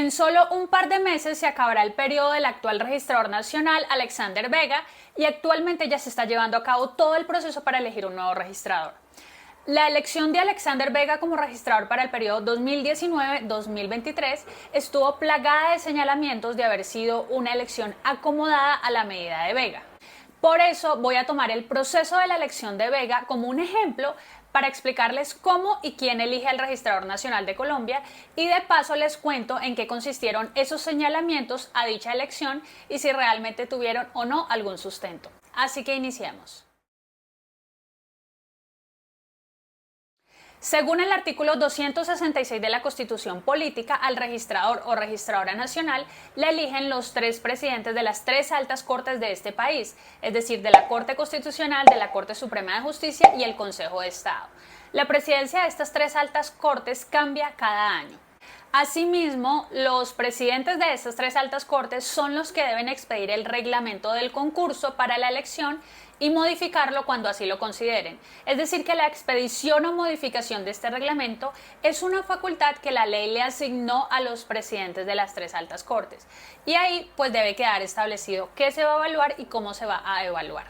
En solo un par de meses se acabará el periodo del actual registrador nacional, Alexander Vega, y actualmente ya se está llevando a cabo todo el proceso para elegir un nuevo registrador. La elección de Alexander Vega como registrador para el periodo 2019-2023 estuvo plagada de señalamientos de haber sido una elección acomodada a la medida de Vega. Por eso voy a tomar el proceso de la elección de Vega como un ejemplo para explicarles cómo y quién elige al Registrador Nacional de Colombia, y de paso les cuento en qué consistieron esos señalamientos a dicha elección y si realmente tuvieron o no algún sustento. Así que iniciemos. Según el artículo 266 de la Constitución Política, al registrador o registradora nacional le eligen los 3 presidentes de las 3 altas cortes de este país, es decir, de la Corte Constitucional, de la Corte Suprema de Justicia y el Consejo de Estado. La presidencia de estas 3 altas cortes cambia cada año. Asimismo, los presidentes de estas 3 altas cortes son los que deben expedir el reglamento del concurso para la elección y modificarlo cuando así lo consideren. Es decir, que la expedición o modificación de este reglamento es una facultad que la ley le asignó a los presidentes de las 3 altas cortes. Y ahí pues debe quedar establecido qué se va a evaluar y cómo se va a evaluar.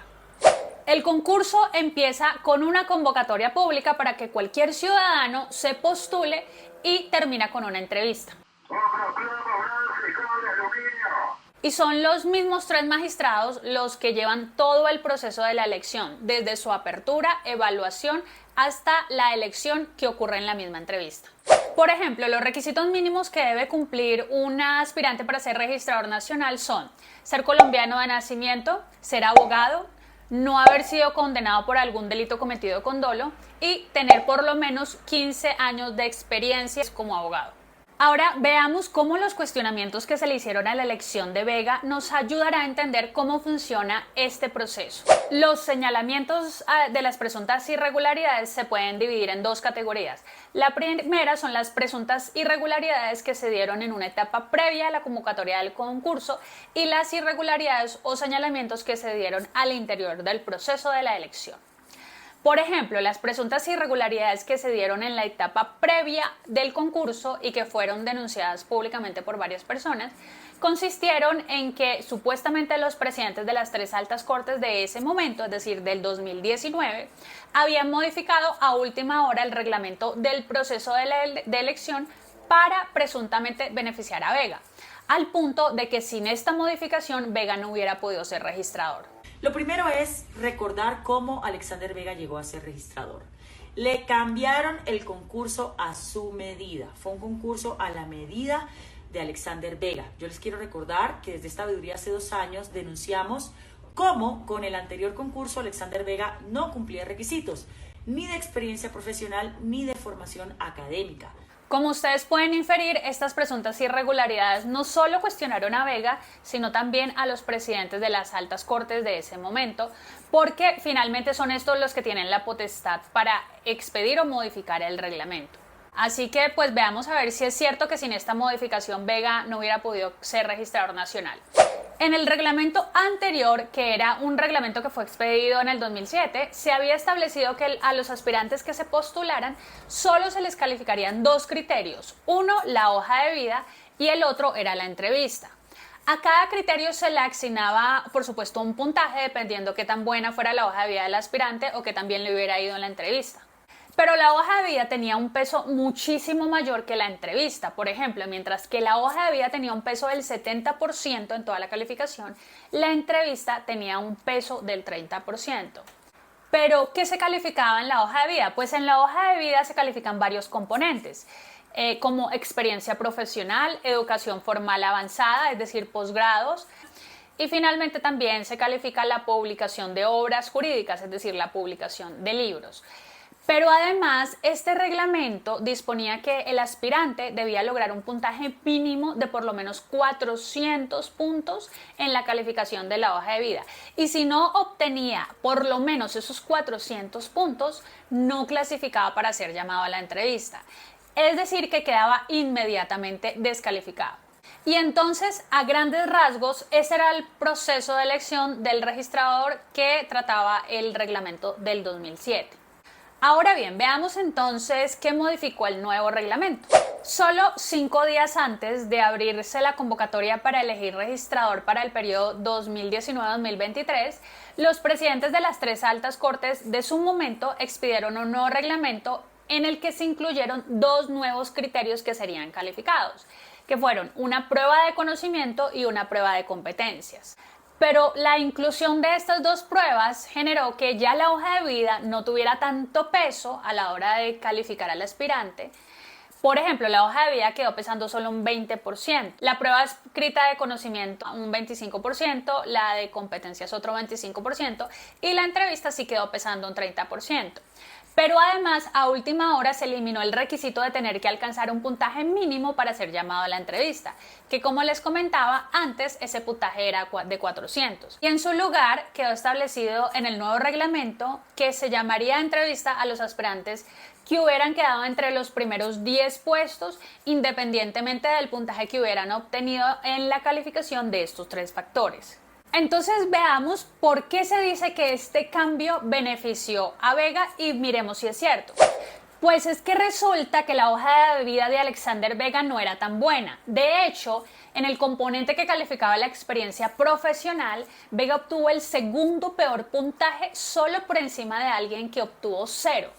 El concurso empieza con una convocatoria pública para que cualquier ciudadano se postule y termina con una entrevista. Y son los mismos 3 magistrados los que llevan todo el proceso de la elección, desde su apertura, evaluación, hasta la elección que ocurre en la misma entrevista. Por ejemplo, los requisitos mínimos que debe cumplir un aspirante para ser registrador nacional son ser colombiano de nacimiento, ser abogado, no haber sido condenado por algún delito cometido con dolo y tener por lo menos 15 años de experiencia como abogado. Ahora veamos cómo los cuestionamientos que se le hicieron a la elección de Vega nos ayudará a entender cómo funciona este proceso. Los señalamientos de las presuntas irregularidades se pueden dividir en 2 categorías. La primera son las presuntas irregularidades que se dieron en una etapa previa a la convocatoria del concurso y las irregularidades o señalamientos que se dieron al interior del proceso de la elección. Por ejemplo, las presuntas irregularidades que se dieron en la etapa previa del concurso y que fueron denunciadas públicamente por varias personas, consistieron en que supuestamente los presidentes de las 3 altas cortes de ese momento, es decir, del 2019, habían modificado a última hora el reglamento del proceso de elección para presuntamente beneficiar a Vega, al punto de que sin esta modificación Vega no hubiera podido ser registrador. Lo primero es recordar cómo Alexander Vega llegó a ser registrador. Le cambiaron el concurso a su medida. Fue un concurso a la medida de Alexander Vega. Yo les quiero recordar que desde Estabiduría hace 2 años denunciamos cómo con el anterior concurso Alexander Vega no cumplía requisitos, ni de experiencia profesional ni de formación académica. Como ustedes pueden inferir, estas presuntas irregularidades no solo cuestionaron a Vega, sino también a los presidentes de las altas cortes de ese momento, porque finalmente son estos los que tienen la potestad para expedir o modificar el reglamento. Así que pues veamos a ver si es cierto que sin esta modificación Vega no hubiera podido ser registrador nacional. En el reglamento anterior, que era un reglamento que fue expedido en el 2007, se había establecido que a los aspirantes que se postularan solo se les calificarían 2 criterios. Uno, la hoja de vida, y el otro era la entrevista. A cada criterio se le asignaba, por supuesto, un puntaje dependiendo qué tan buena fuera la hoja de vida del aspirante o qué tan bien le hubiera ido en la entrevista. Pero la hoja de vida tenía un peso muchísimo mayor que la entrevista. Por ejemplo, mientras que la hoja de vida tenía un peso del 70% en toda la calificación, la entrevista tenía un peso del 30%. Pero, ¿qué se calificaba en la hoja de vida? Pues en la hoja de vida se califican varios componentes, como experiencia profesional, educación formal avanzada, es decir, posgrados, y finalmente también se califica la publicación de obras jurídicas, es decir, la publicación de libros. Pero además, este reglamento disponía que el aspirante debía lograr un puntaje mínimo de por lo menos 400 puntos en la calificación de la hoja de vida. Y si no obtenía por lo menos esos 400 puntos, no clasificaba para ser llamado a la entrevista. Es decir, que quedaba inmediatamente descalificado. Y entonces, a grandes rasgos, ese era el proceso de elección del registrador que trataba el reglamento del 2007. Ahora bien, veamos entonces qué modificó el nuevo reglamento. Solo 5 días antes de abrirse la convocatoria para elegir registrador para el periodo 2019-2023, los presidentes de las 3 altas cortes de su momento expidieron un nuevo reglamento en el que se incluyeron 2 nuevos criterios que serían calificados, que fueron una prueba de conocimiento y una prueba de competencias. Pero la inclusión de estas 2 pruebas generó que ya la hoja de vida no tuviera tanto peso a la hora de calificar al aspirante. Por ejemplo, la hoja de vida quedó pesando solo un 20%, la prueba escrita de conocimiento un 25%, la de competencias otro 25% y la entrevista sí quedó pesando un 30%. Pero además, a última hora se eliminó el requisito de tener que alcanzar un puntaje mínimo para ser llamado a la entrevista, que como les comentaba antes, ese puntaje era de 400. Y en su lugar quedó establecido en el nuevo reglamento que se llamaría entrevista a los aspirantes que hubieran quedado entre los primeros 10 puestos, independientemente del puntaje que hubieran obtenido en la calificación de estos 3 factores. Entonces veamos por qué se dice que este cambio benefició a Vega y miremos si es cierto. Pues es que resulta que la hoja de vida de Alexander Vega no era tan buena. De hecho, en el componente que calificaba la experiencia profesional, Vega obtuvo el segundo peor puntaje solo por encima de alguien que obtuvo 0.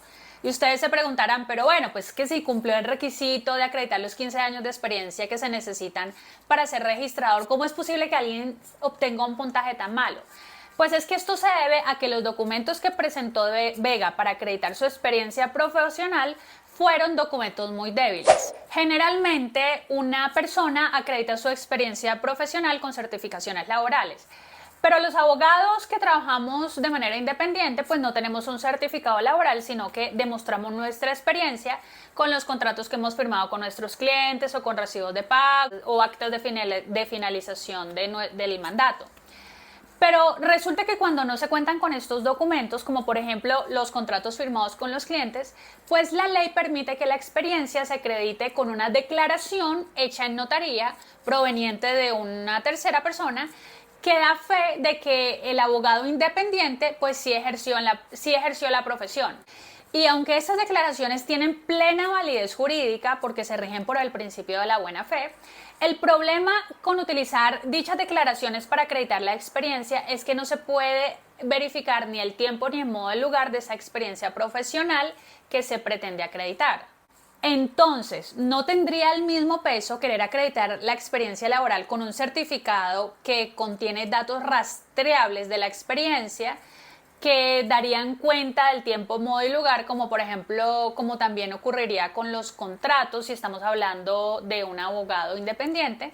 Y ustedes se preguntarán, pero bueno, pues que si cumplió el requisito de acreditar los 15 años de experiencia que se necesitan para ser registrador, ¿cómo es posible que alguien obtenga un puntaje tan malo? Pues es que esto se debe a que los documentos que presentó Vega para acreditar su experiencia profesional fueron documentos muy débiles. Generalmente, una persona acredita su experiencia profesional con certificaciones laborales. Pero los abogados que trabajamos de manera independiente, pues no tenemos un certificado laboral, sino que demostramos nuestra experiencia con los contratos que hemos firmado con nuestros clientes o con recibos de pago o actas de finalización del mandato. Pero resulta que cuando no se cuentan con estos documentos, como por ejemplo los contratos firmados con los clientes, pues la ley permite que la experiencia se acredite con una declaración hecha en notaría proveniente de una tercera persona que da fe de que el abogado independiente pues sí ejerció la profesión. Y aunque estas declaraciones tienen plena validez jurídica porque se rigen por el principio de la buena fe, el problema con utilizar dichas declaraciones para acreditar la experiencia es que no se puede verificar ni el tiempo ni el modo del lugar de esa experiencia profesional que se pretende acreditar. Entonces, no tendría el mismo peso querer acreditar la experiencia laboral con un certificado que contiene datos rastreables de la experiencia que darían cuenta del tiempo, modo y lugar, como por ejemplo, como también ocurriría con los contratos si estamos hablando de un abogado independiente,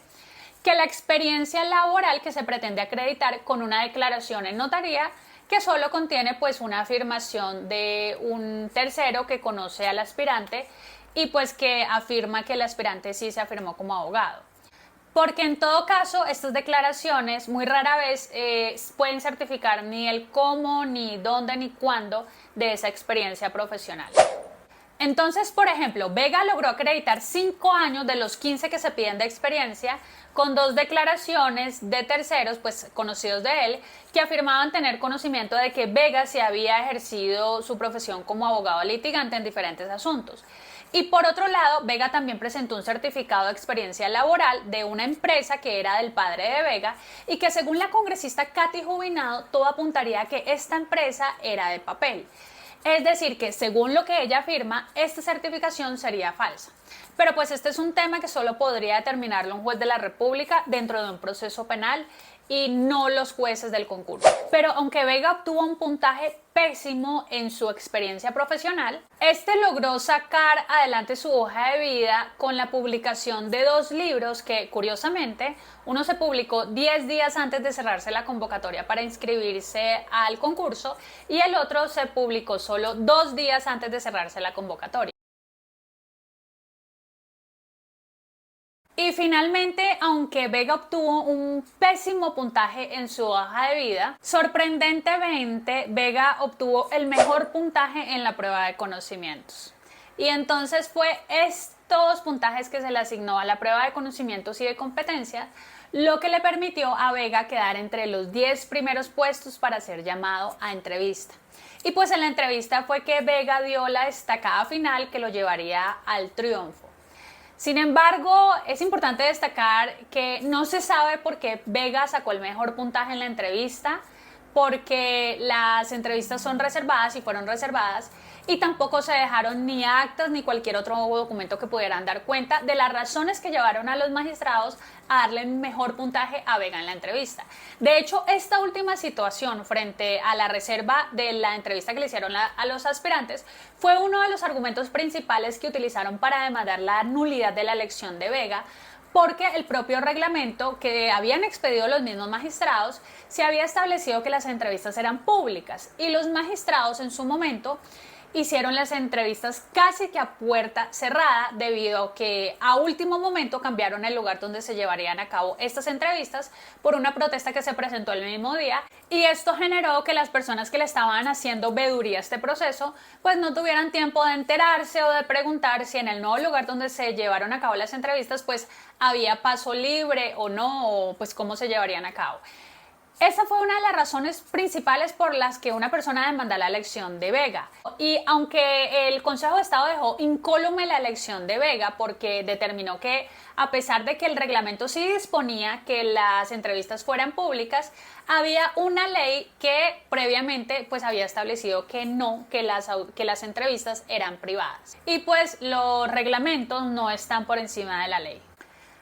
que la experiencia laboral que se pretende acreditar con una declaración en notaría que solo contiene pues una afirmación de un tercero que conoce al aspirante y pues que afirma que el aspirante sí se afirmó como abogado. Porque en todo caso, estas declaraciones muy rara vez pueden certificar ni el cómo, ni dónde, ni cuándo de esa experiencia profesional. Entonces, por ejemplo, Vega logró acreditar 5 años de los 15 que se piden de experiencia con 2 declaraciones de terceros, pues conocidos de él, que afirmaban tener conocimiento de que Vega se había ejercido su profesión como abogado litigante en diferentes asuntos. Y por otro lado, Vega también presentó un certificado de experiencia laboral de una empresa que era del padre de Vega y que según la congresista Katy Jubinado, todo apuntaría a que esta empresa era de papel. Es decir, que según lo que ella afirma, esta certificación sería falsa. Pero pues este es un tema que solo podría determinarlo un juez de la República dentro de un proceso penal y no los jueces del concurso. Pero aunque Vega obtuvo un puntaje pésimo en su experiencia profesional, este logró sacar adelante su hoja de vida con la publicación de 2 libros que, curiosamente, uno se publicó 10 días antes de cerrarse la convocatoria para inscribirse al concurso y el otro se publicó solo 2 días antes de cerrarse la convocatoria. Y finalmente, aunque Vega obtuvo un pésimo puntaje en su hoja de vida, sorprendentemente Vega obtuvo el mejor puntaje en la prueba de conocimientos. Y entonces fue estos puntajes que se le asignó a la prueba de conocimientos y de competencia lo que le permitió a Vega quedar entre los 10 primeros puestos para ser llamado a entrevista. Y pues en la entrevista fue que Vega dio la estacada final que lo llevaría al triunfo. Sin embargo, es importante destacar que no se sabe por qué Vega sacó el mejor puntaje en la entrevista, porque las entrevistas son reservadas y fueron reservadas, y tampoco se dejaron ni actas ni cualquier otro documento que pudieran dar cuenta de las razones que llevaron a los magistrados a darle mejor puntaje a Vega en la entrevista. De hecho, esta última situación frente a la reserva de la entrevista que le hicieron a los aspirantes fue uno de los argumentos principales que utilizaron para demandar la nulidad de la elección de Vega, porque el propio reglamento que habían expedido los mismos magistrados se había establecido que las entrevistas eran públicas, y los magistrados en su momento hicieron las entrevistas casi que a puerta cerrada, debido a que a último momento cambiaron el lugar donde se llevarían a cabo estas entrevistas por una protesta que se presentó el mismo día, y esto generó que las personas que le estaban haciendo veduría a este proceso pues no tuvieran tiempo de enterarse o de preguntar si en el nuevo lugar donde se llevaron a cabo las entrevistas pues había paso libre o no, o pues cómo se llevarían a cabo. Esa fue una de las razones principales por las que una persona demandó la elección de Vega. Y aunque el Consejo de Estado dejó incólume la elección de Vega porque determinó que, a pesar de que el reglamento sí disponía que las entrevistas fueran públicas, había una ley que previamente pues había establecido que no, que las entrevistas eran privadas. Y pues los reglamentos no están por encima de la ley.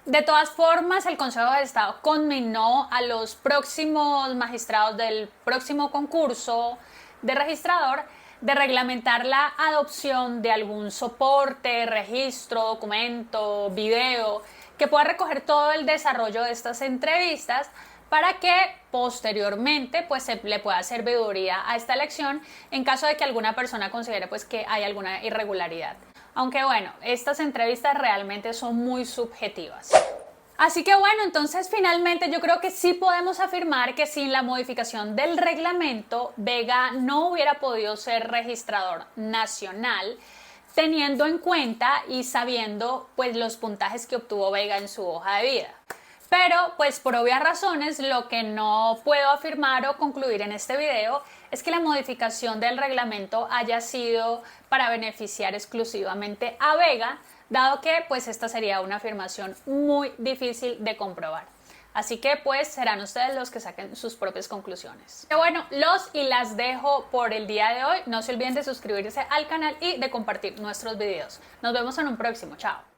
De todas formas, el Consejo de Estado conminó a los próximos magistrados del próximo concurso de registrador de reglamentar la adopción de algún soporte, registro, documento, video, que pueda recoger todo el desarrollo de estas entrevistas, para que posteriormente pues se le pueda hacer veeduría a esta elección en caso de que alguna persona considere pues que hay alguna irregularidad. Aunque bueno, estas entrevistas realmente son muy subjetivas. Así que bueno, entonces finalmente yo creo que sí podemos afirmar que sin la modificación del reglamento, Vega no hubiera podido ser registrador nacional, teniendo en cuenta y sabiendo pues los puntajes que obtuvo Vega en su hoja de vida. Pero pues por obvias razones lo que no puedo afirmar o concluir en este video es que la modificación del reglamento haya sido para beneficiar exclusivamente a Vega, dado que pues esta sería una afirmación muy difícil de comprobar. Así que pues serán ustedes los que saquen sus propias conclusiones. Pero bueno, los y las dejo por el día de hoy. No se olviden de suscribirse al canal y de compartir nuestros videos. Nos vemos en un próximo. Chao.